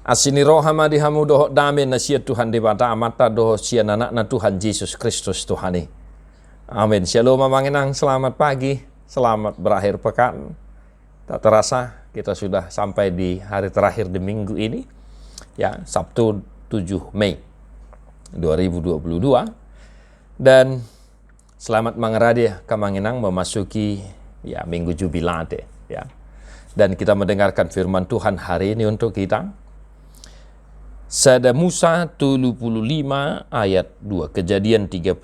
Asini rohama dihamu doho dame na siya Tuhan debata amata doho siya anak na Tuhan Yesus Kristus Tuhani. Amin. Shalom Manginang, selamat pagi, selamat berakhir pekan. Tak terasa kita sudah sampai di hari terakhir di minggu ini, ya, Sabtu 7 Mei 2022. Dan selamat mengeradi Kamanginang memasuki ya minggu jubilate, ya. Dan kita mendengarkan firman Tuhan hari ini untuk kita. Sada Musa 75 ayat 2, Kejadian 35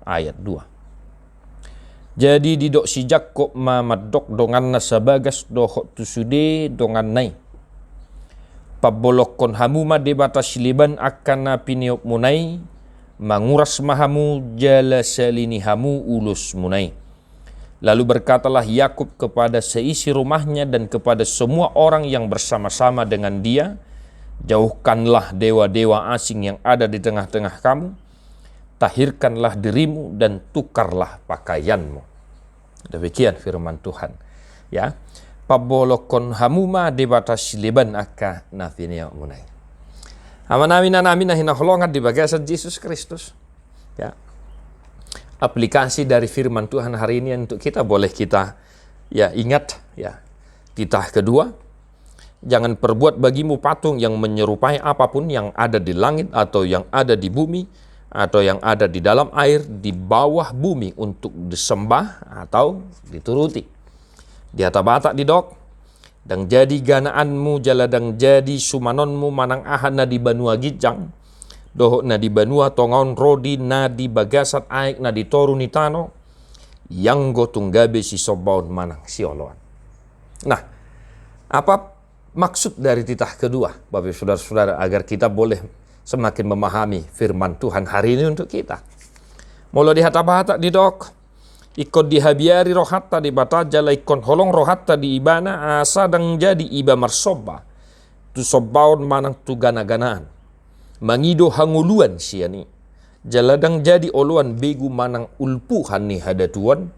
ayat 2. Jadi didok si Jakob mamadok dongan nasabagas dohok tusude dongan nai. Pabolokon hamuma debata siliban akan napiniop munai, manguras mahamu jala salini hamu ulus munai. Lalu berkatalah Yakub kepada seisi rumahnya dan kepada semua orang yang bersama-sama dengan dia, jauhkanlah dewa-dewa asing yang ada di tengah-tengah kamu, tahirkanlah dirimu dan tukarlah pakaianmu. Demikian firman Tuhan. Ya, pabolokon hamuma debatas liban aka nafinia munai. Amanamina hinaholongan di bagasan Yesus Kristus. Ya, aplikasi dari firman Tuhan hari ini untuk kita boleh kita ya ingat ya. Titah kedua, jangan perbuat bagimu patung yang menyerupai apapun yang ada di langit atau yang ada di bumi atau yang ada di dalam air di bawah bumi untuk disembah atau dituruti. Dia tabatak di dok, dan jadi ganaanmu jaladang jadi sumanonmu manang ahana di banua gijang, dohok na di banua tongaun rodi na di bagasat aik na di toru nitano, yang gotunggabe si sobaun manang sioloan. Nah, apa maksud dari titah kedua, Bapak Saudara-saudara, agar kita boleh semakin memahami firman Tuhan hari ini untuk kita. Mula dihata-hata di dok, ikut dihabiari rohatta di bataja laikon holong rohatta di ibana asa dang jadi iba marsoba, tu sobaun manang tu gana-ganaan, mangido hanguluan siani, jaladang jadi oluan begu manang ulpuhan ni hadatuan,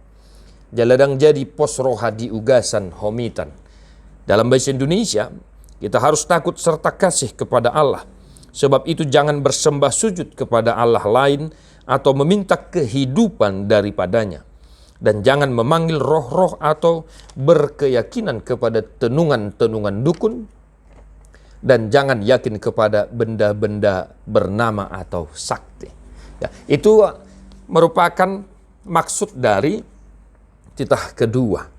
jaladang jadi pos roha di ugasan homitan. Dalam bahasa Indonesia, kita harus takut serta kasih kepada Allah. Sebab itu jangan bersembah sujud kepada Allah lain atau meminta kehidupan daripadanya. Dan jangan memanggil roh-roh atau berkeyakinan kepada tenungan-tenungan dukun. Dan jangan yakin kepada benda-benda bernama atau sakti. Ya, itu merupakan maksud dari titah kedua.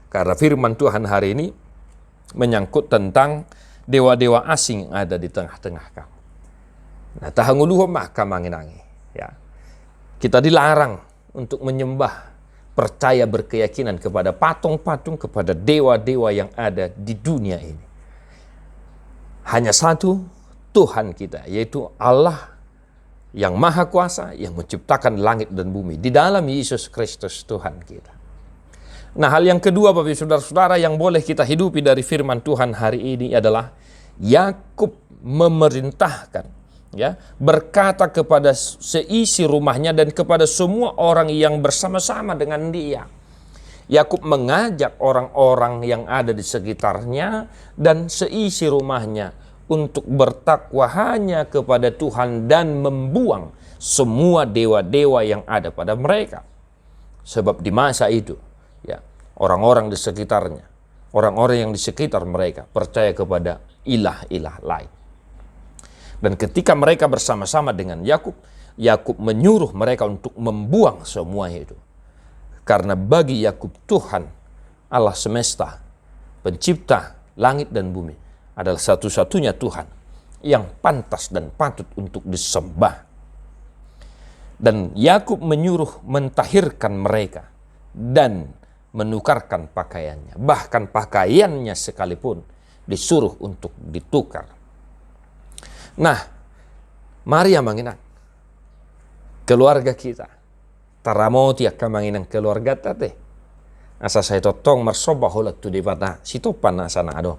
Karena firman Tuhan hari ini menyangkut tentang dewa-dewa asing yang ada di tengah-tengah kamu. Nah, tahanguluhum maka manginangi. Ya, kita dilarang untuk menyembah, percaya, berkeyakinan kepada patung-patung, kepada dewa-dewa yang ada di dunia ini. Hanya satu Tuhan kita, yaitu Allah yang Maha Kuasa, yang menciptakan langit dan bumi. Di dalam Yesus Kristus Tuhan kita. Nah, hal yang kedua Bapak Saudara-saudara yang boleh kita hidupi dari firman Tuhan hari ini adalah Yakub memerintahkan, ya, berkata kepada seisi rumahnya dan kepada semua orang yang bersama-sama dengan dia. Yakub mengajak orang-orang yang ada di sekitarnya dan seisi rumahnya untuk bertakwa hanya kepada Tuhan dan membuang semua dewa-dewa yang ada pada mereka. Sebab di masa itu, ya, orang-orang di sekitarnya, orang-orang yang di sekitar mereka percaya kepada ilah-ilah lain. Dan ketika mereka bersama-sama dengan Yakub, Yakub menyuruh mereka untuk membuang semua itu. Karena bagi Yakub Tuhan, Allah semesta, pencipta langit dan bumi, adalah satu-satunya Tuhan yang pantas dan patut untuk disembah. Dan Yakub menyuruh mentahirkan mereka dan menukarkan pakaiannya. Bahkan pakaiannya sekalipun disuruh untuk ditukar. Nah, mari ya manginang, keluarga kita, taramoti akan manginang keluarga tate. Asa saya totong marsoba holat tu di bata, sitopan asana ado.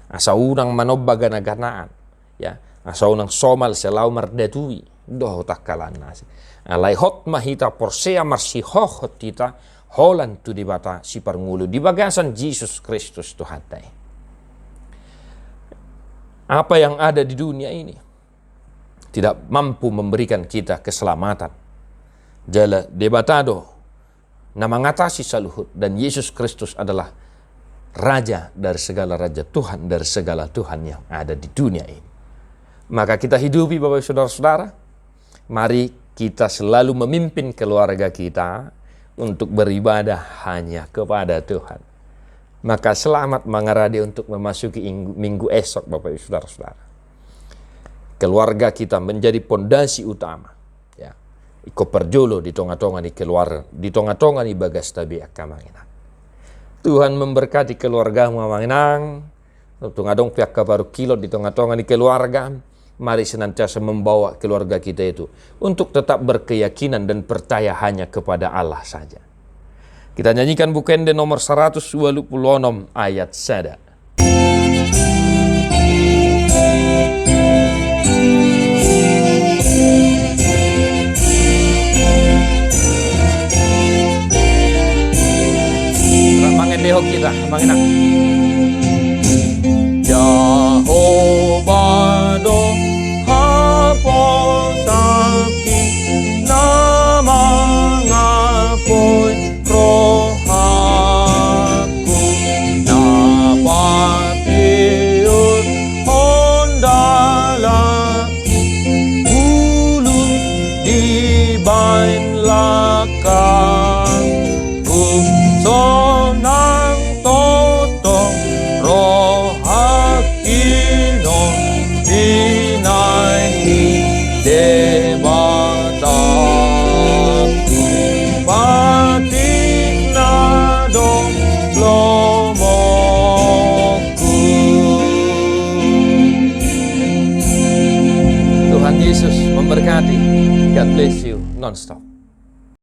Asa unang manobba gana-ganaan, ya. Asa unang somal selau mardetui, doh takalan nasi. Alai hot mahita porsea marsi hohot kita, Holan tu di bata si parngulu di bagasan Yesus Kristus Tuhan tay. Apa yang ada di dunia ini tidak mampu memberikan kita keselamatan. Jala debatado na mengatasi saluhut, dan Yesus Kristus adalah Raja dari segala raja, Tuhan dari segala Tuhan yang ada di dunia ini. Maka kita hidupi Bapak Saudara-saudara, mari kita selalu memimpin keluarga kita untuk beribadah hanya kepada Tuhan. Maka selamat mengaradi untuk memasuki minggu esok Bapak Ibu Saudara-saudara. Keluarga kita menjadi pondasi utama. Ya. Iko perjolo di tonga-tonga di keluar, di tonga-tonga di bagas tabi akamanginang. Tuhan memberkati keluarga Mamanginang. Tungadong pihak kabaru kilo di tonga-tonga di keluarga. Mari senantiasa membawa keluarga kita itu untuk tetap berkeyakinan dan percaya hanya kepada Allah saja. Kita nyanyikan Bukende nomor 126 ayat sada. Mangendeho kita, manginang. Jehovah do haposaki nama ngapoy rohaku napatiun hondalaki ulu di bain lakang sonang totong rohakino dinahi debataku patik nadong lomoku. Tuhan Yesus memberkati. God bless you non-stop.